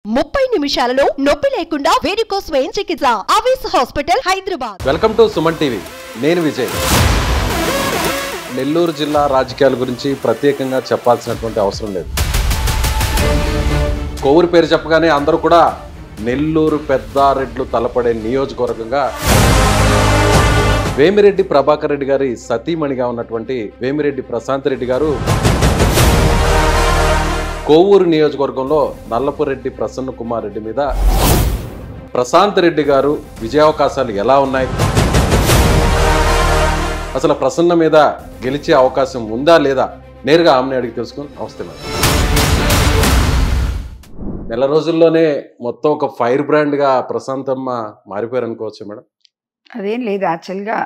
30 నిమిషాలలో నొప్పి లేకుండా వేడికోస్ స్వయం చికిత్స ఆవేశ hospital Hyderabad. Welcome to Suman TV. నేను విజయ్. నెల్లూరు జిల్లా రాజకీయాల గురించి ప్రత్యేకంగా చెప్పాల్సినటువంటి అవసరం లేదు. కోవూరు పేరు చెప్పగానే అందరూ కూడా నెల్లూరు పెద్దారెడ్లు తలపడే నియోజకవర్గంగా వేమిరెడ్డి ప్రభాకర్ రెడ్డి గారి సతీమణిగా ఉన్నటువంటి వేమిరెడ్డి ప్రశాంత్ రెడ్డి గారు కోవూరు నియోజకవర్గంలో నల్లపురెడ్డి ప్రసన్న కుమార్ రెడ్డి మీద ప్రశాంత్ రెడ్డి గారు విజయావకాశాలు ఎలా ఉన్నాయి, అసలు ప్రసన్న మీద గెలిచే అవకాశం ఉందా లేదా నేరుగా ఆమెను అడిగి తెలుసుకుని అవసరం. నెల రోజుల్లోనే మొత్తం ఒక ఫైర్ బ్రాండ్గా ప్రశాంతమ్మ మారిపోయారు అనుకోవచ్చు మేడం. అదేం లేదు, యాక్చువల్గా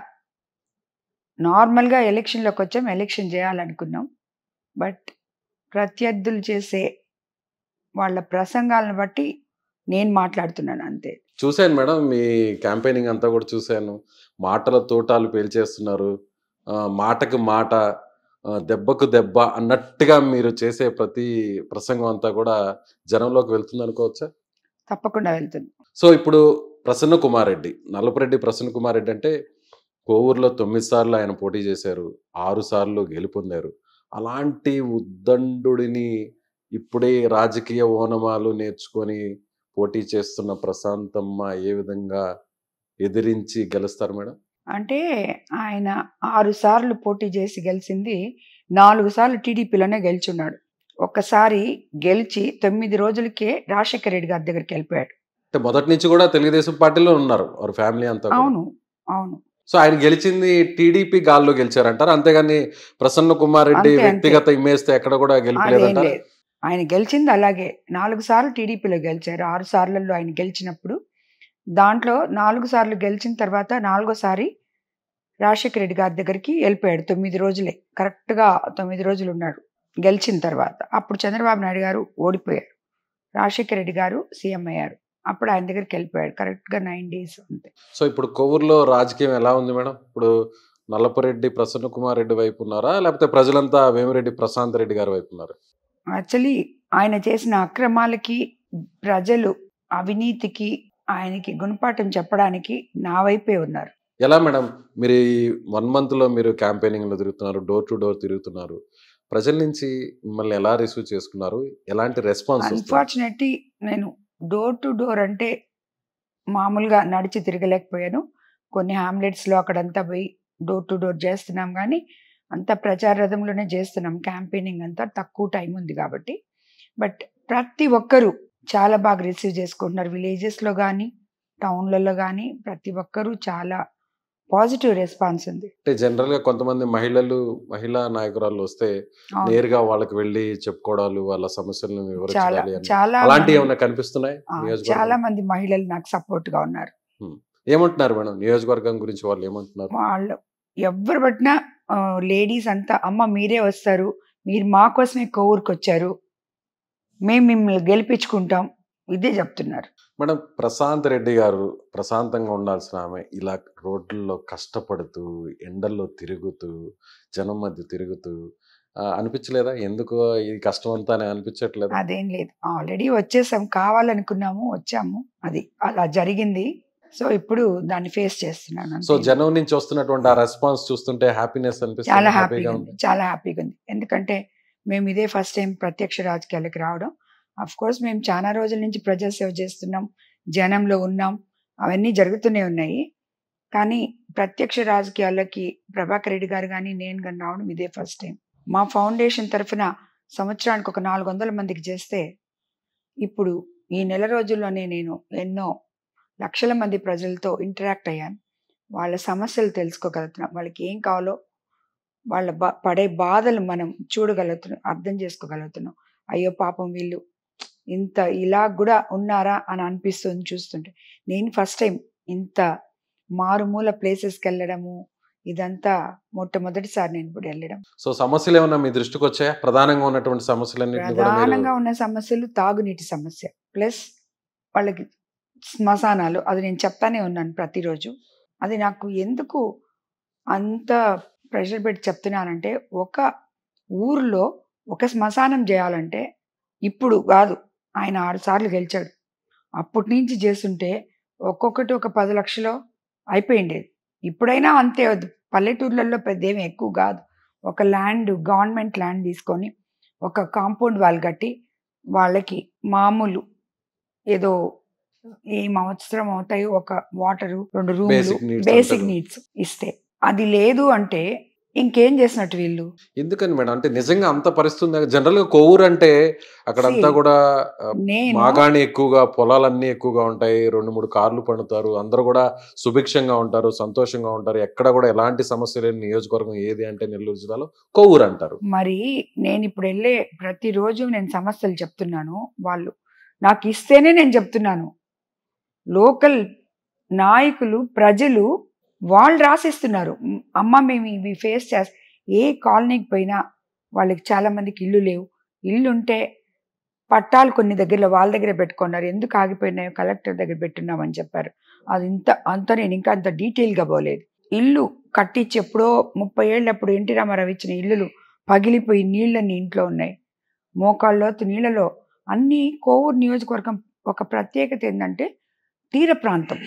నార్మల్గా ఎలక్షన్లోకి వచ్చాం, ఎలక్షన్ చేయాలనుకున్నాం. బట్ ప్రత్యర్థులు చేసే వాళ్ళ ప్రసంగాలను బట్టి నేను మాట్లాడుతున్నాను అంతే. చూశాను మేడం, మీ క్యాంపెయినింగ్ అంతా కూడా చూశాను. మాటల తోటాలు పేల్చేస్తున్నారు, మాటకు మాట దెబ్బకు దెబ్బ అన్నట్టుగా మీరు చేసే ప్రతి ప్రసంగం అంతా కూడా జనంలోకి వెళ్తుంది అనుకోవచ్చా? తప్పకుండా వెళ్తుంది. సో ఇప్పుడు ప్రసన్న కుమార్ రెడ్డి, నల్లపురెడ్డి ప్రసన్న కుమార్ రెడ్డి అంటే కోవూరులో 9 సార్లు ఆయన పోటీ చేశారు, 6 సార్లు గెలుపొందారు. అలాంటి ఉద్దండుడిని ఇప్పుడే రాజకీయ ఓనమాలు నేర్చుకొని పోటీ చేస్తున్న ప్రశాంతమ్మ ఏ విధంగా ఎదిరించి గెలుస్తారు మేడం? అంటే ఆయన 6 సార్లు పోటీ చేసి గెలిచింది, 4 సార్లు టీడీపీలోనే గెలిచున్నాడు. ఒక్కసారి గెలిచి 9 రోజులకే రాజశేఖర రెడ్డి గారి దగ్గరికి వెళ్ళిపోయాడు. అంటే మొదటి నుంచి కూడా తెలుగుదేశం పార్టీలో ఉన్నారు వారి ఫ్యామిలీ అంతా. అవును అవును. సో ఆయన గెలిచింది టీడీపీ గాల్లో గెలిచారంటారు, అంతేగాని ప్రసన్న కుమార్ రెడ్డి వ్యక్తిగత ఇమేజ్ తో ఎక్కడ కూడా గెలిపలేదంటారు. ఆయన గెలిచింది అలాగే 4 సార్లు టీడీపీలో గెలిచారు. 6 సార్లలో ఆయన గెలిచినప్పుడు దాంట్లో 4 సార్లు గెలిచిన తర్వాత 4వసారి రాజశేఖర రెడ్డి గారి దగ్గరికి వెళ్ళిపోయాడు. 9 రోజులే, కరెక్ట్గా 9 రోజులు ఉన్నాడు గెలిచిన తర్వాత. అప్పుడు చంద్రబాబు నాయుడు గారు ఓడిపోయారు, రాజశేఖర రెడ్డి గారు సీఎం అయ్యారు. అప్పుడు ఆయన దగ్గరికి వెళ్ళిపోయాడు కరెక్ట్గా 9 డేస్ అంతే. సో ఇప్పుడు కోవూరులో రాజకీయం ఎలా ఉంది మేడం? ఇప్పుడు నల్లపురెడ్డి ప్రసన్న కుమార్ రెడ్డి వైపు ఉన్నారా, లేకపోతే ప్రజలంతా వేమిరెడ్డి ప్రశాంత్ రెడ్డి గారి వైపు ఉన్నారా? యాక్చువల్లీ ఆయన చేసిన అక్రమాలకి, ప్రజలు అవినీతికి ఆయనకి గుణపాఠం చెప్పడానికి నా వైపే ఉన్నారు. ఎలా మేడం, మీరు ఈ 1 month లో మీరు క్యాంపెయినింగ్లో తిరుగుతున్నారు, డోర్ టు డోర్ తిరుగుతున్నారు, ప్రజల నుంచి మిమ్మల్ని ఎలా రిసీవ్ చేసుకున్నారు, ఎలాంటి రెస్పాన్స్? అన్ఫార్చునేట్లీ నేను డోర్ టు డోర్ అంటే మామూలుగా నడిచి తిరగలేకపోయాను. కొన్ని హ్యామ్లెట్స్లో అక్కడంతా పోయి డోర్ టు డోర్ చేస్తున్నాం, కానీ అంతా ప్రచార రథంలోనే చేస్తున్నాం. క్యాంపెయినింగ్ అంతా తక్కువ టైం ఉంది కాబట్టి. బట్ ప్రతి ఒక్కరూ చాలా బాగా రిసీవ్ చేసుకుంటున్నారు. విలేజెస్లో కానీ టౌన్లలో కానీ ప్రతి ఒక్కరూ చాలా పాజిటివ్ రెస్పాన్స్ ఉంది. అంటే జనరల్ గా కొంతమంది మహిళా నాయకురాలు వస్తే నేరుగా వాళ్ళకి వెళ్ళి చెప్పుకోవడాలు, వాళ్ళ సమస్యలను వివరించాలి, అలాంటివి ఏమైనా కనిపిస్తున్నాయి? చాలా మంది మహిళలు నాకు సపోర్ట్ గా ఉన్నారు. ఏమంటున్నారు మేడం నియోజకవర్గం గురించి? వాళ్ళు ఏమంటున్నారు? వాళ్ళు ఎవరు పట్టినా లేడీస్ అంతా, అమ్మ మీరే వస్తారు, మీరు మా కోసమే కోవూరుకు వచ్చారు, మేము మిమ్మల్ని గెలిపించుకుంటాం, ఇదే చెప్తున్నారు. మేడం, ప్రశాంత్ రెడ్డి గారు ప్రశాంతంగా ఉండాల్సిన ఆమె ఇలా రోడ్లలో కష్టపడుతూ, ఎండల్లో తిరుగుతూ, జనం మధ్య తిరుగుతూ అనిపించలేదా? ఎందుకు ఈ కష్టం అంతా అనిపించట్లేదు? అదేం లేదు, ఆల్రెడీ వచ్చేసాం, కావాలనుకున్నాము వచ్చాము, అది అలా జరిగింది. సో ఇప్పుడు దాన్ని ఫేస్ చేస్తున్నాను. సో జనం నుంచి వస్తున్నటువంటి ఆ రెస్పాన్స్ చూస్తుంటే హ్యాపీనెస్ అనిపిస్తుంది. చాలా హ్యాపీగా ఉంది, చాలా హ్యాపీగా ఉంది. ఎందుకంటే మేము ఇదే ఫస్ట్ టైం ప్రత్యక్ష రాజకీయాలకు రావడం. అఫ్ కోర్స్ మేము చాలా రోజుల నుంచి ప్రజాసేవ చేస్తున్నాం, జనంలో ఉన్నాం, అవన్నీ జరుగుతూనే ఉన్నాయి. కానీ ప్రత్యక్ష రాజకీయాలకి ప్రభాకర్ రెడ్డి గారు కానీ నేను కానీ రావడం ఇదే ఫస్ట్ టైం. మా ఫౌండేషన్ తరఫున సంవత్సరానికి ఒక 400 మందికి చేస్తే, ఇప్పుడు ఈ నెల రోజుల్లోనే నేను ఎన్నో లక్షల మంది ప్రజలతో ఇంటరాక్ట్ అయ్యాను. వాళ్ళ సమస్యలు తెలుసుకోగలుగుతున్నాం, వాళ్ళకి ఏం కావాలో, వాళ్ళ పడే బాధలు మనం చూడగలుగుతున్నాం, అర్థం చేసుకోగలుగుతున్నాం. అయ్యో పాపం వీళ్ళు ఇంత ఇలా కూడా ఉన్నారా అని అనిపిస్తుంది చూస్తుంటే. నేను ఫస్ట్ టైం ఇంత మారుమూల ప్లేసెస్కి వెళ్ళడము, ఇదంతా మొట్టమొదటిసారి నేను ఇప్పుడు వెళ్ళడం. సో సమస్యలు ఏమన్నా మీ దృష్టికి వచ్చాయా? ప్రధానంగా ఉన్నటువంటి ప్రధానంగా ఉన్న సమస్యలు తాగునీటి సమస్య, ప్లస్ వాళ్ళకి శ్మశానాలు. అది నేను చెప్తానే ఉన్నాను ప్రతిరోజు. అది నాకు ఎందుకు అంత ప్రెషర్ పెట్టి చెప్తున్నానంటే, ఒక ఊర్లో ఒక శ్మశానం చేయాలంటే ఇప్పుడు కాదు, ఆయన 6 సార్లు గెలిచాడు. అప్పటి నుంచి చేస్తుంటే ఒక్కొక్కటి ఒక 10 లక్షలు అయిపోయిండేది. ఇప్పుడైనా అంతే, పల్లెటూర్లలో పెద్దేమి ఎక్కువ కాదు. ఒక గవర్నమెంట్ ల్యాండ్ తీసుకొని ఒక కాంపౌండ్ వాల్ కట్టి వాళ్ళకి మామూలు ఏదో ఏం అవసరం అవుతాయో ఒక వాటరు, 2 రూములు, బేసిక్ నీడ్స్ ఇస్తే, అది లేదు అంటే ఇంకేం చేసినట్టు వీళ్ళు. ఎందుకని మేడం? అంటే నిజంగా అంత పరిస్థితి జనరల్ గా కొవ్వూరు అంటే అక్కడంతా కూడా మాగాణి ఎక్కువగా, పొలాలన్నీ ఎక్కువగా ఉంటాయి, 2-3 కార్లు పండుతారు, అందరూ కూడా సుభిక్షంగా ఉంటారు, సంతోషంగా ఉంటారు, ఎక్కడ కూడా ఎలాంటి సమస్య లేని నియోజకవర్గం ఏది అంటే నెల్లూరు జిల్లాలో కొవ్వూరు అంటారు. మరి నేను ఇప్పుడు వెళ్ళే ప్రతిరోజు నేను సమస్యలు చెప్తున్నాను, వాళ్ళు నాకు ఇస్తేనే నేను చెప్తున్నాను. లోకల్ నాయకులు, ప్రజలు వాళ్ళు రాసిస్తున్నారు. అమ్మ మేము ఇవి ఫేస్ చేస్తాం. ఏ కాలనీకి పోయినా వాళ్ళకి చాలా మందికి ఇల్లు లేవు, ఇల్లు ఉంటే పట్టాలు కొన్ని దగ్గరలో వాళ్ళ దగ్గర పెట్టుకున్నారు, ఎందుకు ఆగిపోయినాయో కలెక్టర్ దగ్గర పెట్టున్నామని చెప్పారు. అది అంత నేను ఇంకా అంత డీటెయిల్గా పోలేదు. ఇల్లు కట్టించి ఎప్పుడో 30 ఏళ్ళప్పుడు ఎన్టీ రామారావు ఇచ్చిన ఇల్లులు పగిలిపోయి నీళ్ళన్నీ ఇంట్లో ఉన్నాయి, మోకాళ్ళలోతు నీళ్ళలో. అన్నీ కోవూరు నియోజకవర్గం ఒక ప్రత్యేకత ఏంటంటే తీర ప్రాంతం,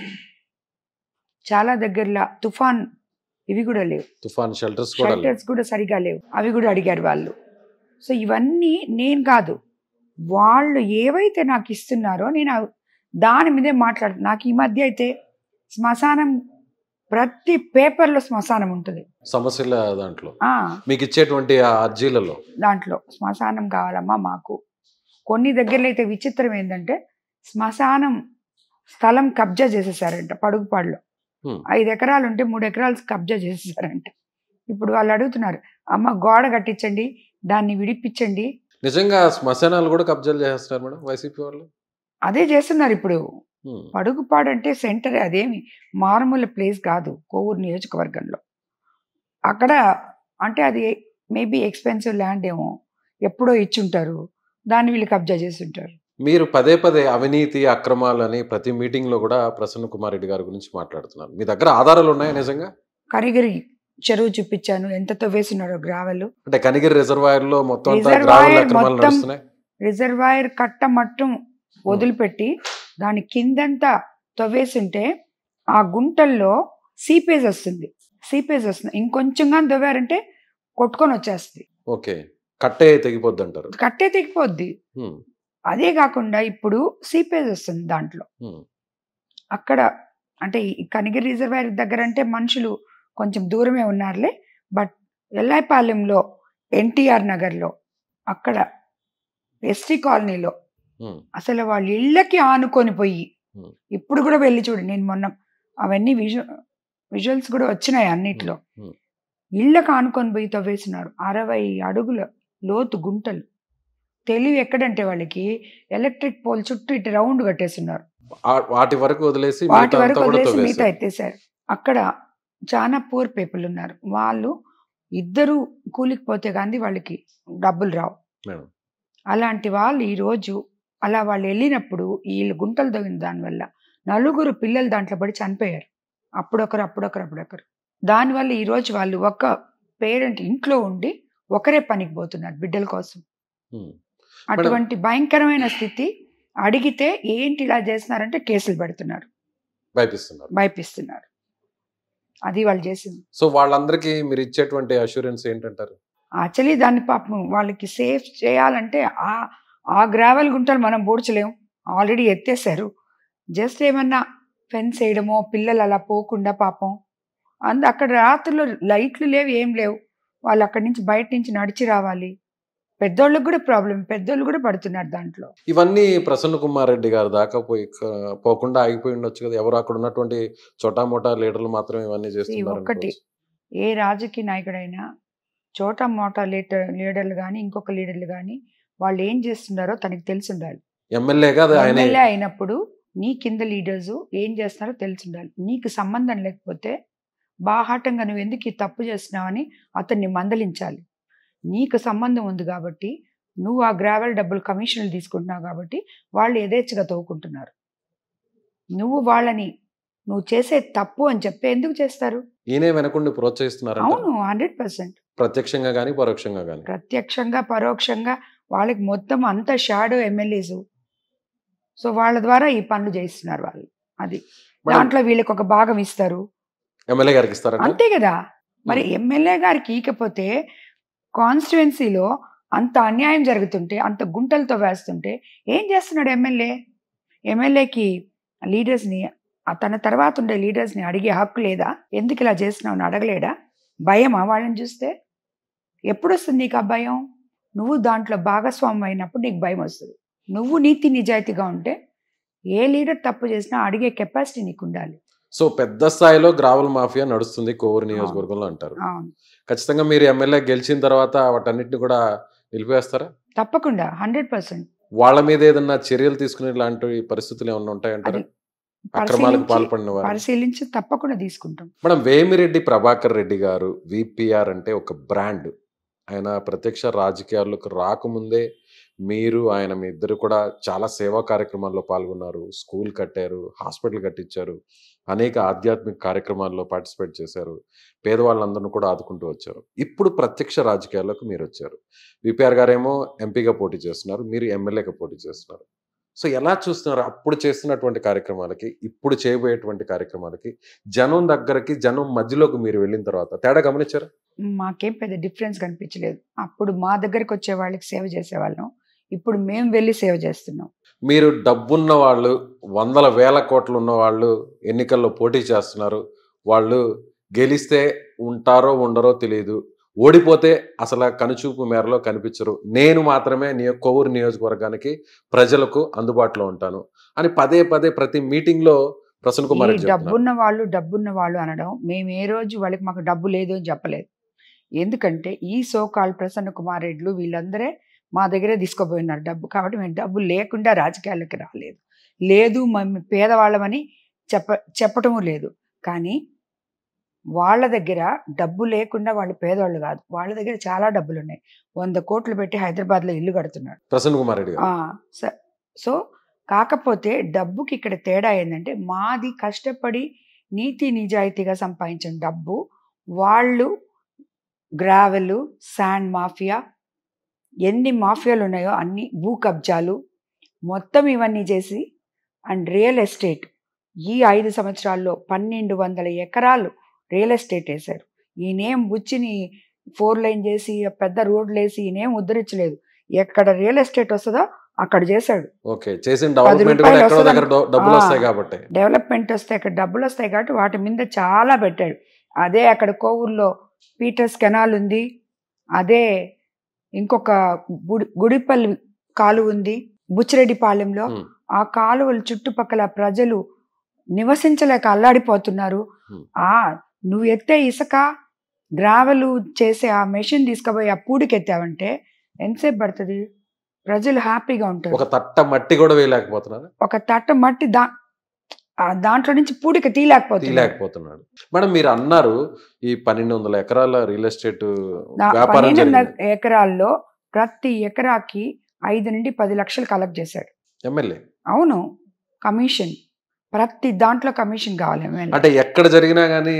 చాలా దగ్గరలో తుఫాన్ ఇవి కూడా లేవు, తుఫాన్ షెల్టర్స్ కూడా సరిగా లేవు, అవి కూడా అడిగారు వాళ్ళు. సో ఇవన్నీ నేను కాదు, వాళ్ళు ఏవైతే నాకు ఇస్తున్నారో నేను దాని మీదే మాట్లాడుతాను. నాకు ఈ మధ్య అయితే శ్మశానం, ప్రతి పేపర్లో శ్మశానం ఉంటుంది, సమస్యల దాంట్లో మీకు ఇచ్చేటువంటి అర్జీలలో దాంట్లో శ్మశానం కావాలమ్మా మాకు. కొన్ని దగ్గరలో అయితే విచిత్రం ఏంటంటే శ్మశానం స్థలం కబ్జా చేసేసారంట. పడుగుపాడులో 5 ఎకరాలు ఉంటే 3 ఎకరాలు కబ్జా చేసేసారంట. ఇప్పుడు వాళ్ళు అడుగుతున్నారు, అమ్మ గోడ కట్టించండి, దాన్ని విడిపించండి. నిజంగా శ్మశానాలు కూడా కబ్జాలు చేస్తున్నారు మేడం వైసీపీ వాళ్ళు. అదే చేస్తున్నారు ఇప్పుడు. పడుగుపాడు అంటే సెంటర్, అదేమి మారుమూల ప్లేస్ కాదు కోవూరు నియోజకవర్గంలో. అక్కడ అంటే అది మేబీ ఎక్స్పెన్సివ్ ల్యాండ్ ఏమో, ఎప్పుడో ఇచ్చుంటారు, దాన్ని వీళ్ళు కబ్జా చేస్తుంటారు. మీరు పదే పదే అవినీతి అక్రమాలని ప్రతి మీటింగ్ లో కూడా ప్రసన్న కుమార్ రెడ్డి గారి గురించి మాట్లాడుతున్నారు. మీ దగ్గర ఆధారాలు ఉన్నాయా నిజంగా? కనిగిరి చెరువు చూపించాను, ఎంత తవ్వేస్తున్నాడో గ్రావెల్. అంటే కనిగిరి రిజర్వాయర్ లో మొత్తం రిజర్వాయర్ కట్ట మట్టం వదిలిపెట్టి దాని కిందంతా తవ్వేసింటే ఆ గుంటల్లో సీపేజ్ వస్తుంది. ఇంకొంచెంగా తవ్వారంటే కొట్టుకొని వచ్చేస్తుంది. ఓకే, కట్టే తెగిపోద్ది అంటారు. కట్టే తెగిపోద్ది. అదే కాకుండా ఇప్పుడు సీపేజ్ వస్తుంది దాంట్లో. అక్కడ అంటే ఈ కనిగిరి రిజర్వాయర్ దగ్గర అంటే మనుషులు కొంచెం దూరమే ఉన్నారులే, బట్ ఎల్లాయిపాలెంలో, ఎన్టీఆర్ నగర్లో, అక్కడ ఎస్టీ కాలనీలో అసలు వాళ్ళ ఇళ్ళకి ఆనుకొని పోయి, ఇప్పుడు కూడా వెళ్ళి చూడండి, నేను మొన్న అవన్నీ విజువల్స్ కూడా వచ్చినాయి అన్నిట్లో. ఇళ్ళకి ఆనుకొని పోయి తవ్వేసినారు 60 అడుగుల లోతు గుంటలు. తెలివి ఎక్కడంటే వాళ్ళకి ఎలక్ట్రిక్ పోల్ చుట్టూ ఇటు రౌండ్ కట్టేస్తున్నారు, వాటి వరకు వదిలేసి మిగతా ఎత్తేసారు. అక్కడ చాలా పూర్ పీపుల్ ఉన్నారు, వాళ్ళు ఇద్దరు కూలికి పోతే కానీ వాళ్ళకి డబ్బులు రావు. అలాంటి వాళ్ళు ఈరోజు అలా వాళ్ళు వెళ్ళినప్పుడు వీళ్ళు గుంటలు తగిన దానివల్ల 4 పిల్లలు దాంట్లో పడి చనిపోయారు. అప్పుడొకరు. దానివల్ల ఈరోజు వాళ్ళు ఒక పేరెంట్ ఇంట్లో ఉండి ఒకరే పనికి పోతున్నారు బిడ్డల కోసం. అటువంటి భయంకరమైన స్థితి. అడిగితే ఏంటి ఇలా చేస్తున్నారంటే కేసులు పెడుతున్నారు, భయపిస్తున్నారు. అది వాళ్ళు చేసింది. సో వాళ్ళందరికీ మీరు ఇచ్చేటువంటి అష్యూరెన్స్ ఏంటంటారు? యాక్చువల్లీ దాన్ని పాపం వాళ్ళకి సేఫ్ చేయాలంటే ఆ గ్రావెల్ గుంటలు మనం పూడ్చలేము, ఆల్రెడీ ఎత్తేసారు. జస్ట్ ఏమన్నా ఫెన్స్ వేయడమో, పిల్లలు అలా పోకుండా పాపం. అక్కడ రాత్రులు లైట్లు లేవు, ఏం లేవు, వాళ్ళు అక్కడి నుంచి బయట నుంచి నడిచి రావాలి. పెద్దోళ్ళకి కూడా ప్రాబ్లం, పెద్దోళ్ళు కూడా పడుతున్నారు దాంట్లో. ఇవన్నీ ప్రసన్న కుమార్ రెడ్డి గారు దాకా పోకుండా ఆగిపోయి ఉండొచ్చు కదా. ఎవరు అక్కడ ఉన్నటువంటి చోటా మోటా లీడర్లు మాత్రం ఇవన్నీ చేస్తున్నారు. ఒక్కటి, ఏ రాజకీయ నాయకుడైనా చోటా మోటా లీడర్లు కానీ ఇంకొక లీడర్లు కానీ వాళ్ళు ఏం చేస్తున్నారో తనకి తెలిసి ఉండాలి. ఎమ్మెల్యే అయినప్పుడు నీ కింద లీడర్స్ ఏం చేస్తున్నారో తెలిసి ఉండాలి. నీకు సంబంధం లేకపోతే బాహాటంగా నువ్వు ఎందుకు ఈ తప్పు చేస్తున్నావని అతన్ని మందలించాలి. నీకు సంబంధం ఉంది కాబట్టి, నువ్వు ఆ గ్రావెల్ డబ్బులు కమిషన్లు తీసుకుంటున్నావు కాబట్టి వాళ్ళు యథేచ్ఛగా తవ్వుకుంటున్నారు. నువ్వు వాళ్ళని నువ్వు చేసే తప్పు అని చెప్పి ఎందుకు చేస్తారు? ఈయనే వెనకుండి ప్రోత్సహిస్తున్నారు. అవును, 100%. ప్రత్యక్షంగా కానీ పరోక్షంగా పరోక్షంగా వాళ్ళకి మొత్తం అంత షాడో ఎమ్మెల్యేస్ సో వాళ్ళ ద్వారా ఈ పనులు చేయిస్తున్నారు వాళ్ళు. అది మేడం, దాంట్లో వీళ్ళకి ఒక భాగం ఇస్తారు. ఎమ్మెల్యే గారికి ఇస్తారంట. అంతే కదా. మరి ఎమ్మెల్యే గారికి ఇకపోతే కాన్స్టిట్యుయెన్సీలో అంత అన్యాయం జరుగుతుంటే, అంత గుంటలతో వేస్తుంటే ఏం చేస్తున్నాడు ఎమ్మెల్యే? ఎమ్మెల్యేకి లీడర్స్ని, తన తర్వాత ఉండే లీడర్స్ని అడిగే హక్కు లేదా? ఎందుకు ఇలా చేస్తున్నావు అని అడగలేడా? భయమా వాళ్ళని చూస్తే? ఎప్పుడు వస్తుంది నీకు ఆ భయం? నువ్వు దాంట్లో భాగస్వామి అయినప్పుడు నీకు భయం వస్తుంది. నువ్వు నీతి నిజాయితీగా ఉంటే ఏ లీడర్ తప్పు చేసినా అడిగే కెపాసిటీ నీకు ఉండాలి. సో పెద్ద స్థాయిలో గ్రావెల్ మాఫియా నడుస్తుంది కోవూరు నియోజకవర్గంలో అంటారు. అవును, ఖచ్చితంగా మీరు ఎమ్మెల్యే గెలిచిన తర్వాత వాటన్నిటిని కూడా నిలిపేస్తారా? తప్పకుండా 100%. వాళ్ళ మీద ఏదన్నా చర్యలు తీసుకునే లాంటి పరిస్థితులు ఏమన్నా ఉంటాయంటారా? అక్రమాలకు పాల్పడిన వారు పరిశీలించి తప్పకుండా తీసుకుంటాం. మేడం, వేమిరెడ్డి ప్రభాకర్ రెడ్డి గారు విపిఆర్ అంటే ఒక బ్రాండ్. ఆయన ప్రత్యక్ష రాజకీయాల్లోకి రాకముందే మీరు ఆయన మీ ఇద్దరు కూడా చాలా సేవా కార్యక్రమాల్లో పాల్గొన్నారు. స్కూల్ కట్టారు, హాస్పిటల్ కట్టించారు, అనేక ఆధ్యాత్మిక కార్యక్రమాల్లో పార్టిసిపేట్ చేశారు, పేదవాళ్ళందరినీ కూడా ఆదుకుంటూ వచ్చారు. ఇప్పుడు ప్రత్యక్ష రాజకీయాల్లోకి మీరు వచ్చారు. విపిఆర్ గారేమో ఎంపీగా పోటీ చేస్తున్నారు, మీరు ఎమ్మెల్యేగా పోటీ చేస్తున్నారు. సో ఎలా చూస్తున్నారు అప్పుడు చేస్తున్నటువంటి కార్యక్రమాలకి ఇప్పుడు చేయబోయేటువంటి కార్యక్రమాలకి? జనం దగ్గరకి, జనం మధ్యలోకి మీరు వెళ్ళిన తర్వాత తేడా గమనించారా? మాకేం పెద్ద డిఫరెన్స్ కనిపించలేదు. అప్పుడు మా దగ్గరికి వచ్చే వాళ్ళకి సేవ చేసేవాళ్ళం, ఇప్పుడు మేము వెళ్ళి సేవ చేస్తున్నాం. మీరు డబ్బున్న వాళ్ళు, వందల వేల కోట్లు ఉన్న వాళ్ళు ఎన్నికల్లో పోటీ చేస్తున్నారు. వాళ్ళు గెలిస్తే ఉంటారో ఉండరో తెలియదు, ఓడిపోతే అసలు కనుచూపు మేరలో కనిపించరు. నేను మాత్రమే కోవూరు నియోజకవర్గానికి ప్రజలకు అందుబాటులో ఉంటాను అని పదే పదే ప్రతి మీటింగ్లో ప్రసన్న కుమార్ రెడ్డి చెప్తున్నారు. డబ్బున్న వాళ్ళు అనడం, మేము ఏ రోజు వాళ్ళకి మాకు డబ్బు లేదు అని చెప్పలేదు. ఎందుకంటే ఈ సోకాల్ ప్రసన్న కుమార్ రెడ్లు వీళ్ళందరే మా దగ్గరే తీసుకోపోయినారు డబ్బు. కాబట్టి మేము డబ్బు లేకుండా రాజకీయాల్లోకి రాలేదు. లేదు మేము పేదవాళ్ళమని చెప్పటము లేదు. కానీ వాళ్ళ దగ్గర డబ్బు లేకుండా వాళ్ళు పేదవాళ్ళు కాదు. వాళ్ళ దగ్గర చాలా డబ్బులు ఉన్నాయి. 100 కోట్లు పెట్టి హైదరాబాద్లో ఇల్లు కడుతున్నాడు ప్రసన్న కుమార్ రెడ్డి. సో కాకపోతే డబ్బుకి ఇక్కడ తేడా ఏంటంటే, మాది కష్టపడి నీతి నిజాయితీగా సంపాదించిన డబ్బు, వాళ్ళు గ్రావెల్, శాండ్ మాఫియా, ఎన్ని మాఫియాలు ఉన్నాయో అన్ని, భూ కబ్జాలు మొత్తం ఇవన్నీ చేసి, అండ్ రియల్ ఎస్టేట్ ఈ 5 సంవత్సరాల్లో 1200 ఎకరాలు రియల్ ఎస్టేట్ వేశారు. ఈయనేం బుచ్చిని 4 లైన్ చేసి పెద్ద రోడ్లు వేసి ఈయనేం ఉద్ధరించలేదు. ఎక్కడ రియల్ ఎస్టేట్ వస్తుందో అక్కడ చేశాడు. డెవలప్మెంట్ వస్తే అక్కడ డబ్బులు వస్తాయి కాబట్టి వాటి మీద చాలా పెట్టాడు. అదే అక్కడ కోవూరులో పీటర్స్ కెనాల్ ఉంది, అదే ఇంకొక గుడిపల్లి కాలువ ఉంది బుచ్చిరెడ్డిపాలెంలో. ఆ కాలువలు చుట్టుపక్కల ప్రజలు నివసించలేక అల్లాడిపోతున్నారు. నువ్వు ఎత్తే ఇసుక గ్రావెలు చేసే ఆ మెషిన్ తీసుకుపోయి ఆ పూడికి ఎత్తావంటే ఎంతసేపు పడుతుంది? ప్రజలు హ్యాపీగా ఉంటారు. ఒక తట్ట మట్టి కూడా వేయలేకపోతున్నారు. ఒక తట్ట మట్టి దాంట్లో నుంచి పూడిక తీయలేకపోతున్నాడు. మేడం, మీరు అన్నారు ఈ 1200 ఎకరాల రియల్ ఎస్టేట్ 1200 ఎకరాల్లో ప్రతి ఎకరాకి 5 నుండి 10 లక్షలు కలెక్ట్ చేశాడు ఎమ్మెల్యే. అవును, కమిషన్, ప్రతి దాంట్లో కమిషన్ కావాలి. అంటే ఎక్కడ జరిగినా గానీ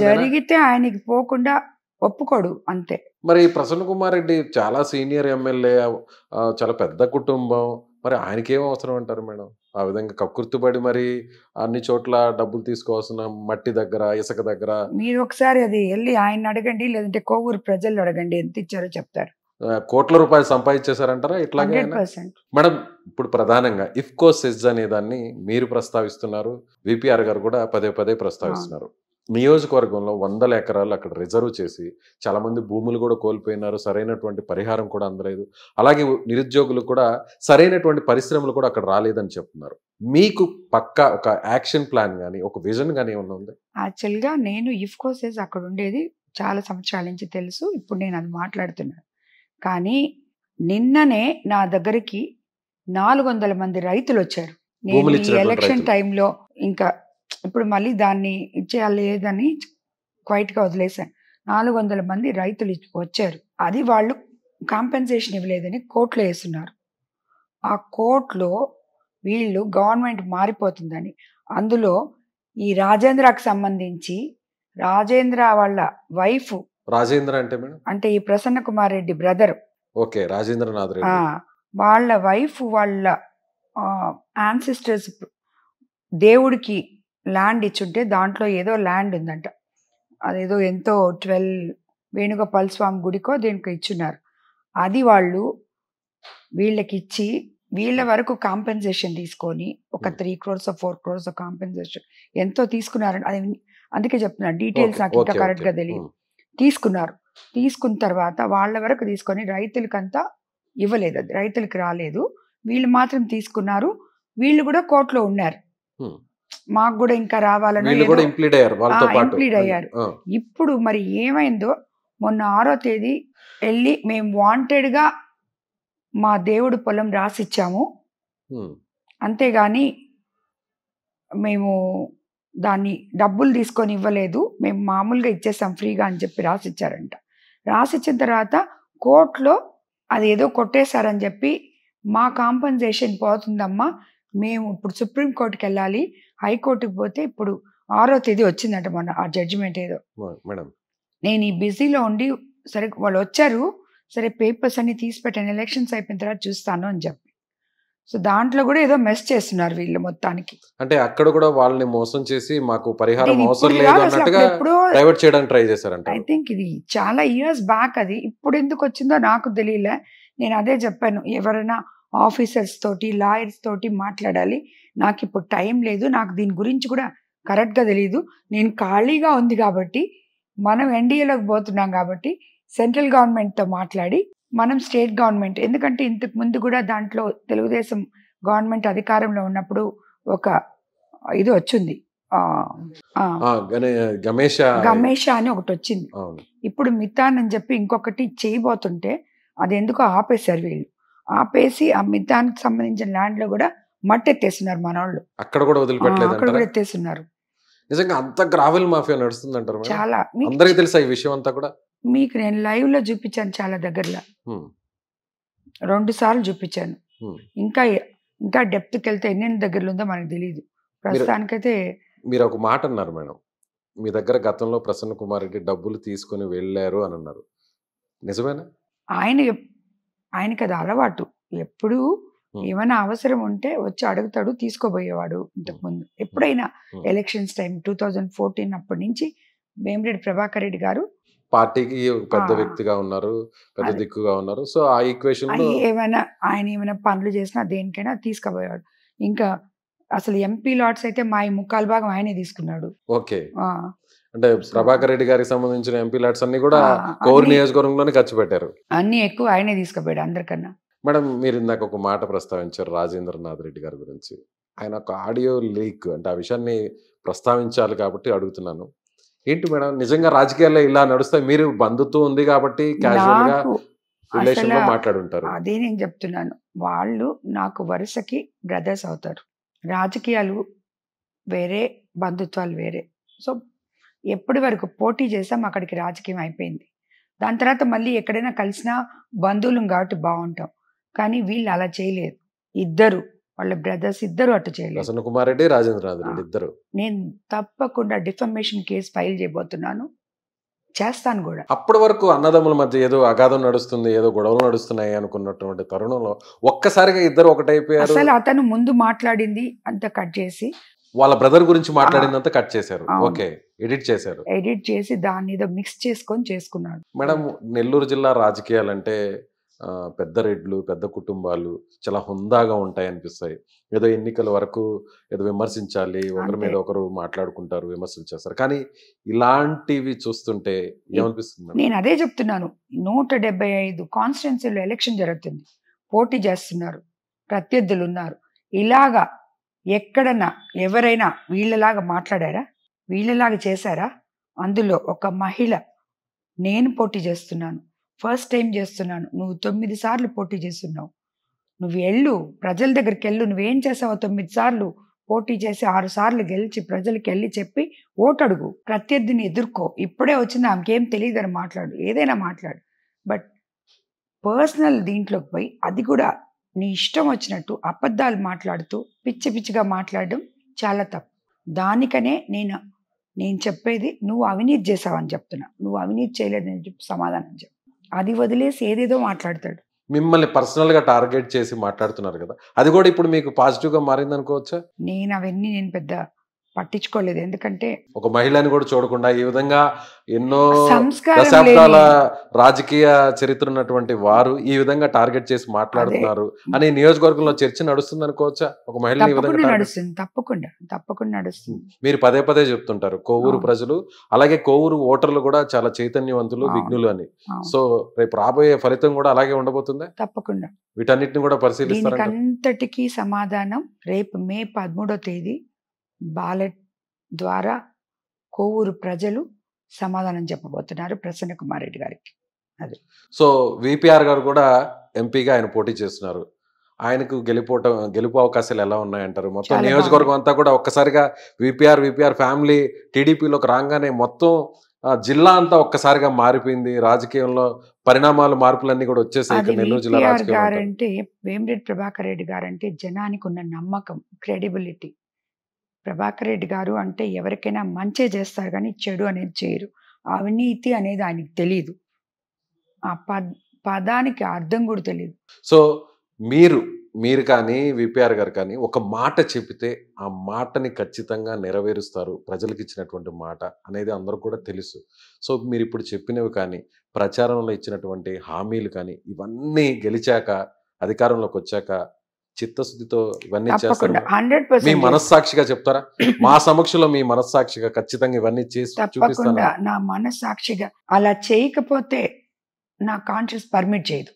జరిగితే ఆయనకి పోకుండా ఒప్పుకోడు, అంతే. మరి ప్రసన్న కుమార్ రెడ్డి చాలా సీనియర్ ఎమ్మెల్యే, చాలా పెద్ద కుటుంబం, మరి ఆయనకేం అవసరం అంటారు మేడం? ఆ విధంగా కక్కుర్తుపడి మరి అన్ని చోట్ల డబ్బులు తీసుకోవాల్సిన మట్టి దగ్గర, ఇసుక దగ్గర. మీరు ఒకసారి అది వెళ్ళి ఆయన అడగండి, లేదంటే కోవూరు ప్రజలు అడగండి, ఎంత ఇచ్చారో చెప్తారు. కోట్ల రూపాయలు సంపాదించేశారంటారా ఇట్లాగే? మేడం, ఇప్పుడు ప్రధానంగా ఇఫ్కో సెజ్ అనే దాన్ని మీరు ప్రస్తావిస్తున్నారు, విపిఆర్ గారు కూడా పదే పదే ప్రస్తావిస్తున్నారు. నియోజకవర్గంలో 100 ఎకరాలు అక్కడ రిజర్వ్ చేసి చాలా మంది భూములు కూడా కోల్పోయినారు, సరైనటువంటి పరిహారం కూడా అందలేదు. అలాగే నిరుద్యోగులు కూడా సరైనటువంటి పరిశ్రమలు కూడా అక్కడ రాలేదని చెప్తున్నారు. మీకు పక్కా ఒక యాక్షన్ ప్లాన్ కానీ ఒక విజన్ కానీ ఏమన్నా ఉంది? యాక్చువల్గా నేను ఇఫ్కో సెజ్ అక్కడ ఉండేది చాలా సంవత్సరాల నుంచి తెలుసు. ఇప్పుడు నేను అది మాట్లాడుతున్నాను. కానీ నిన్ననే నా దగ్గరికి 400 మంది రైతులు వచ్చారు. నేను ఈ ఎలక్షన్ టైంలో ఇంకా ఇప్పుడు మళ్ళీ దాన్ని ఇచ్చేయాలి లేదని క్వైట్గా వదిలేశాను. 400 మంది రైతులు వచ్చారు. అది వాళ్ళు కాంపెన్సేషన్ ఇవ్వలేదని కోర్టులో వేస్తున్నారు. ఆ కోర్టులో వీళ్ళు గవర్నమెంట్ మారిపోతుందని, అందులో ఈ రాజేంద్రకు సంబంధించి రాజేంద్ర వాళ్ళ వైఫ్, రాజేంద్ర అంటే మేడం అంటే ఈ ప్రసన్న కుమార్ రెడ్డి బ్రదర్, ఓకే, రాజేంద్రనాథ్ రెడ్డి వాళ్ళ వైఫ్ వాళ్ళ యాన్సిస్టర్స్ దేవుడికి ల్యాండ్ ఇచ్చుంటే దాంట్లో ఏదో ల్యాండ్ ఉందంట, అదేదో ఎంతో 12 వేణుగోపాల స్వామి గుడికో దేనికో ఇచ్చున్నారు. అది వాళ్ళు వీళ్ళకి ఇచ్చి వీళ్ళ వరకు కాంపెన్సేషన్ తీసుకొని ఒక 3 crores 4 crores కాంపెన్సేషన్ ఎంతో తీసుకున్నారు. అది అందుకే చెప్తున్నా, డీటెయిల్స్ నాకు ఇంకా కరెక్ట్గా తెలియదు. తీసుకున్నారు. తీసుకున్న తర్వాత వాళ్ళ వరకు తీసుకొని రైతులకంతా ఇవ్వలేదు, అది రైతులకి రాలేదు, వీళ్ళు మాత్రం తీసుకున్నారు. వీళ్ళు కూడా కోర్టులో ఉన్నారు, మాకు కూడా ఇంకా రావాలని ఇంప్లీడ్ అయ్యారు. ఇప్పుడు మరి ఏమైందో, మొన్న 6వ తేదీ వెళ్ళి మేము వాంటెడ్గా మా దేవుడు పొలం రాసిచ్చాము, అంతేగాని మేము దాన్ని డబ్బులు తీసుకొని ఇవ్వలేదు, మేము మామూలుగా ఇచ్చేసాం ఫ్రీగా అని చెప్పి రాసిచ్చారంట. రాసిచ్చిన తర్వాత కోర్టులో అది ఏదో కొట్టేశారని చెప్పి మా కాంపన్సేషన్ పోతుందమ్మా, మేము ఇప్పుడు సుప్రీంకోర్టుకి వెళ్ళాలి, హైకోర్టుకి పోతే ఇప్పుడు 6వ తేదీ వచ్చిందంట మొన్న ఆ జడ్జిమెంట్ ఏదో. నేను ఈ బిజీలో ఉండి సరే వాళ్ళు వచ్చారు, సరే పేపర్స్ అన్ని తీసి పెట్టాను, ఎలక్షన్స్ అయిపోయిన తర్వాత చూస్తాను అని చెప్పి. సో దాంట్లో కూడా ఏదో మెస్ చేస్తున్నారు వీళ్ళు మొత్తానికి. అంటే అక్కడ కూడా వాళ్ళని మోసం చేసి మాకు పరిహారం అవసరం లేదు అన్నట్టుగా డైవర్ట్ చేయడానికి ట్రై చేశారంట. ఐ థింక్ ఇది చాలా ఇయర్స్ బ్యాక్, అది ఇప్పుడు ఎందుకు వచ్చిందో నాకు తెలియలే. నేను అదే చెప్పాను, ఎవరైనా ఆఫీసర్స్ తోటి లాయర్స్ తోటి మాట్లాడాలి, నాకు ఇప్పుడు టైం లేదు, నాకు దీని గురించి కూడా కరెక్ట్గా తెలియదు, నేను ఖాళీగా ఉంది కాబట్టి మనం ఎన్డీఏలోకి పోతున్నాం కాబట్టి సెంట్రల్ గవర్నమెంట్తో మాట్లాడి మనం స్టేట్ గవర్నమెంట్, ఎందుకంటే ఇంతకు ముందు కూడా దాంట్లో తెలుగుదేశం గవర్నమెంట్ అధికారంలో ఉన్నప్పుడు ఒక ఇది వచ్చింది, గమేష అని ఒకటి వచ్చింది. ఇప్పుడు మితాన్ అని చెప్పి ఇంకొకటి చేయబోతుంటే అది ఎందుకో ఆపేశారు వీళ్ళు. ఆపేసి ఆ మితానికి సంబంధించిన ల్యాండ్ లో కూడా మట్టి ఎత్తేస్తున్నారు మనోళ్ళు, అక్కడ కూడా వదిలిపెట్టలేదు, అక్కడ కూడా ఎత్తేస్తున్నారు. నిజంగా అంత గ్రావెల్ మాఫియా నడుస్తుందంటారు చాలా. అందరికీ తెలుసా ఈ విషయం అంతా కూడా? మీకు నేను లైవ్ లో చూపించాను, చాలా దగ్గరలో 2 సార్లు చూపించాను. ఇంకా ఇంకా డెప్త్కి వెళ్తే ఎన్ని దగ్గరలో ఉందో మనకు తెలియదు. ప్రస్తుతానికైతే మీరు ఒక మాట అన్నారు మేడం, మీ దగ్గర గతంలో ప్రసన్న కుమార్ రెడ్డి డబ్బులు తీసుకుని వెళ్ళారు అని అన్నారు, నిజమేనా? ఆయనకి అది అలవాటు, ఎప్పుడు ఏమైనా అవసరం ఉంటే వచ్చి అడుగుతాడు, తీసుకోబోయేవాడు. ఇంతకుముందు ఎప్పుడైనా ఎలక్షన్స్ టైం 2014 అప్పటి నుంచి వేమిరెడ్డి ప్రభాకర్ రెడ్డి గారు పార్టీకి పెద్ద వ్యక్తిగా ఉన్నారు, పెద్ద దిక్కుగా ఉన్నారు. సో ఆ ఈక్వేషన్ ఆయన ఏమైనా పనులు చేసినా దేనికైనా తీసుకుపోయాడు. ఇంకా అసలు ఎంపీ లాట్స్ అయితే మా 3/4 భాగం ఆయనే తీసుకున్నాడు. ఓకే, అంటే ప్రభాకర్ రెడ్డి గారికి సంబంధించిన ఎంపీ లాట్స్ అన్ని కూడా కోర్ నియోజకవర్గంలోనే ఖర్చు పెట్టారు, అన్ని ఎక్కువ ఆయనే తీసుకుపోయాడు అందరికన్నా. మేడం మీరు ఇందాక ఒక మాట ప్రస్తావించారు రాజేంద్రనాథ్ రెడ్డి గారి గురించి, ఆయన ఒక ఆడియో లీక్, అంటే ఆ విషయాన్ని ప్రస్తావించాలి కాబట్టి అడుగుతున్నాను. ఏంటి మేడం, నిజంగా రాజకీయాల్లో ఇలా నడుస్తాయి? మీరు బంధుత్వం ఉంది కాబట్టి క్యాజువల్ గా రిలేషన్ లో మాట్లాడుంటారు. అదే నేను చెప్తున్నాను, వాళ్ళు నాకు వరుసకి బ్రదర్స్ అవుతారు. రాజకీయాలు వేరే, బంధుత్వాలు వేరే. సో ఎప్పటి వరకు పోటీ చేసాం, అక్కడికి రాజకీయం అయిపోయింది. దాని తర్వాత మళ్ళీ ఎక్కడైనా కలిసినా బంధువులం కాబట్టి బాగుంటాం. కానీ వీళ్ళు అలా చేయలేదు, ఇద్దరు వాళ్ళ బ్రదర్స్ ఇద్దరు అటు చేయలేదు. ప్రసన్న కుమార్ రెడ్డి, రాజేంద్రనాథ్ రెడ్డి ఇద్దరు. నేను తప్పకుండా డిఫమేషన్ కేసు ఫైల్ చేయబోతున్నాను, చేస్తాను కూడా. అప్పటి వరకు అన్నదమ్ముల మధ్య ఏదో అగాధం నడుస్తుంది, ఏదో గొడవలు నడుస్తున్నాయి అనుకున్నటువంటి తరుణంలో ఒక్కసారిగా ఇద్దరు ఒకటైపోయారు. అసలు అతను ముందు మాట్లాడింది అంత కట్ చేసి, వాళ్ళ బ్రదర్ గురించి మాట్లాడిందంతా కట్ చేశారు. ఓకే, ఎడిట్ చేశారు, ఎడిట్ చేసి దాన్ని ఏదో మిక్స్ చేసుకొని చేసుకున్నాడు. మేడం నెల్లూరు జిల్లా రాజకీయాలంటే పెద్ద రెడ్లు, పెద్ద కుటుంబాలు చాలా హుందాగా ఉంటాయి అనిపిస్తాయి. ఏదో ఎన్నికల వరకు ఏదో విమర్శించాలి, ఒకరి మీద ఒకరు మాట్లాడుకుంటారు, విమర్శలు చేస్తారు. కానీ ఇలాంటివి చూస్తుంటే ఏమనిపిస్తుంది? నేను అదే చెప్తున్నాను, 175 కాన్స్టిట్యున్సీలో ఎలక్షన్ జరుగుతుంది, పోటీ చేస్తున్నారు, ప్రత్యర్థులు ఉన్నారు. ఇలాగా ఎక్కడన్నా ఎవరైనా వీళ్ళలాగా మాట్లాడారా, వీళ్ళలాగా చేశారా? అందులో ఒక మహిళ, నేను పోటీ చేస్తున్నాను, ఫస్ట్ టైం చేస్తున్నాను, నువ్వు 9 సార్లు పోటీ చేస్తున్నావు, నువ్వు వెళ్ళు ప్రజల దగ్గరికి వెళ్ళు, నువ్వేం చేసావు? 9 సార్లు పోటీ చేసి 6 సార్లు గెలిచి ప్రజలకి వెళ్ళి చెప్పి ఓటు అడుగు, ప్రత్యర్థిని ఎదుర్కో. ఇప్పుడే వచ్చింది ఆమెకేం తెలియదని మాట్లాడు, ఏదైనా మాట్లాడు. బట్ పర్సనల్ దీంట్లోకి పోయి అది కూడా నీ ఇష్టం వచ్చినట్టు అబద్ధాలు మాట్లాడుతూ పిచ్చి పిచ్చిగా మాట్లాడడం చాలా తప్పు. దానికనే నేను చెప్పేది, నువ్వు అవినీతి చేసావని చెప్తున్నా, నువ్వు అవినీతి చేయలేదని చెప్పి సమాధానం చెప్పు. అది వదిలేసి ఏదేదో మాట్లాడతాడు. మిమ్మల్ని పర్సనల్ గా టార్గెట్ చేసి మాట్లాడుతున్నారు కదా, అది కూడా ఇప్పుడు మీకు పాజిటివ్ గా మారింది అనుకోవచ్చా? అవన్నీ నేను పెద్ద పట్టించుకోలేదు. ఎందుకంటే ఒక మహిళని కూడా చూడకుండా ఈ విధంగా ఎన్నో సంస్కారం దశాబ్దాల లేని రాజకీయ చరిత్ర ఉన్నటువంటి వారు ఈ విధంగా టార్గెట్ చేసి అదే మాట్లాడుతున్నారు అని నియోజకవర్గంలో చర్చ నడుస్తుంది అనుకోవచ్చా? ఒక మహిళని ఈ విధంగా తప్పకుండా టార్గెట్ నడుస్తుంది, తప్పకుండా నడుస్తుంది. మీరు పదే పదే చెప్తుంటారు కోవూరు అవును, ప్రజలు, అలాగే కోవూరు ఓటర్లు కూడా చాలా చైతన్యవంతులు, అవును, విఘ్నులు అని. అవును, సో రేపు రాబోయే ఫలితం కూడా అలాగే ఉండబోతుందా? తప్పకుండా. వీటన్నిటిని కూడా పరిశీలిస్తారంట. దీనికంతటికీ సమాధానం రేపు మే 13వ తేదీ బాలెట్ ద్వారా కోవూరు ప్రజలు సమాధానం చెప్పబోతున్నారు ప్రసన్న కుమార్ రెడ్డి గారికి. అది సో విపిఆర్ గారు కూడా ఎంపీగా ఆయన పోటీ చేస్తున్నారు. ఆయనకు గెలుపు అవకాశాలు ఎలా ఉన్నాయంటారు? మొత్తం చాలా నియోజకవర్గం బాగున్నాయి. అంతా కూడా ఒక్కసారిగా విపిఆర్ ఫ్యామిలీ టీడీపీలోకి రాగానే మొత్తం జిల్లా అంతా ఒక్కసారిగా మారిపోయింది. రాజకీయంలో మార్పులన్నీ కూడా వచ్చేసాయి అది ఇక్కడ నెల్లూరు జిల్లా విపిఆర్ రాజకీయం అంతా. గారంటే, వేమిరెడ్డి ప్రభాకర్ రెడ్డి గారంటే జనానికి ఉన్న నమ్మకం, క్రెడిబిలిటీ. ప్రభాకర్ రెడ్డి గారు అంటే ఎవరికైనా మంచి చేస్తారు కానీ చెడు అనేది చేయరు. అవినీతి అనేది ఆయనకి తెలియదు. ఆ పదానికి అర్థం కూడా తెలియదు. సో మీరు కానీ విపిఆర్ గారు కానీ ఒక మాట చెప్పితే ఆ మాటని ఖచ్చితంగా నెరవేరుస్తారు, ప్రజలకు ఇచ్చినటువంటి మాట అనేది అందరూ కూడా తెలుసు. సో మీరు ఇప్పుడు చెప్పినవి కానీ, ప్రచారంలో ఇచ్చినటువంటి హామీలు కానీ, ఇవన్నీ గెలిచాక అధికారంలోకి వచ్చాక చిత్తశుద్ధితో ఇవన్నీ చేస్తారు. తప్పకుండా మీ 100% మనస్సాక్షిగా చెప్తారా? మా సమక్షంలో మీ మనస్సాక్షిగా ఖచ్చితంగా ఇవన్నీ చేసి చూపిస్తాను. తప్పకుండా నా మనస్సాక్షిగా. అలా చేయకపోతే నా కాన్షియస్ పర్మిట్ చేయదు.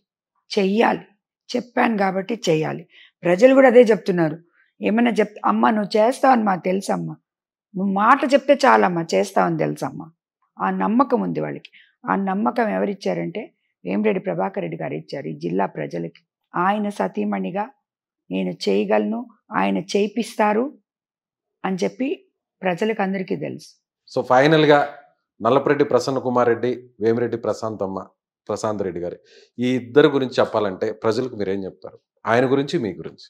చెయ్యాలి, చెప్పాను కాబట్టి చెయ్యాలి. ప్రజలు కూడా అదే చెప్తున్నారు. ఏమన్నా అమ్మ నువ్వు చేస్తావని మాకు తెలుసమ్మా, నువ్వు మాట చెప్తే చాలమ్మా చేస్తావని తెలుసమ్మా. ఆ నమ్మకం ఉంది వాళ్ళకి. ఆ నమ్మకం ఎవరిచ్చారంటే వేమిరెడ్డి ప్రభాకర్ రెడ్డి గారు ఇచ్చారు ఈ జిల్లా ప్రజలకి. ఆయన సతీమణిగా నేను చేయగలను, ఆయన చేయిస్తారు అని చెప్పి ప్రజలకు అందరికీ తెలుసు. సో ఫైనల్గా నల్లపరెడ్డి ప్రసన్న కుమార్ రెడ్డి, వేమిరెడ్డి ప్రశాంత్ రెడ్డి గారు, ఈ ఇద్దరు గురించి చెప్పాలంటే ప్రజలకు మీరేం చెప్తారు? ఆయన గురించి, మీ గురించి.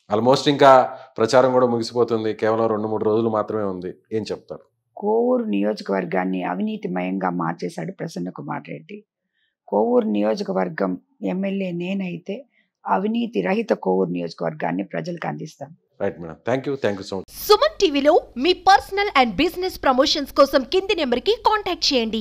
ఆల్మోస్ట్ ఇంకా ప్రచారం కూడా ముగిసిపోతుంది, కేవలం 2-3 రోజులు మాత్రమే ఉంది. ఏం చెప్తారు? కోవూరు నియోజకవర్గాన్ని అవినీతిమయంగా మార్చేశాడు ప్రసన్న కుమార్ రెడ్డి. కోవూరు నియోజకవర్గం ఎమ్మెల్యే నేనైతే అవినీతి రహిత కోవూరు నియోజకవర్గాన్ని ప్రజలకు అందిస్తాను. Right madam, thank you so much. Suman టీవీలో మీ పర్సనల్ అండ్ బిజినెస్ ప్రమోషన్స్ కోసం కింది నెంబర్కి కాంటాక్ట్ చేయండి.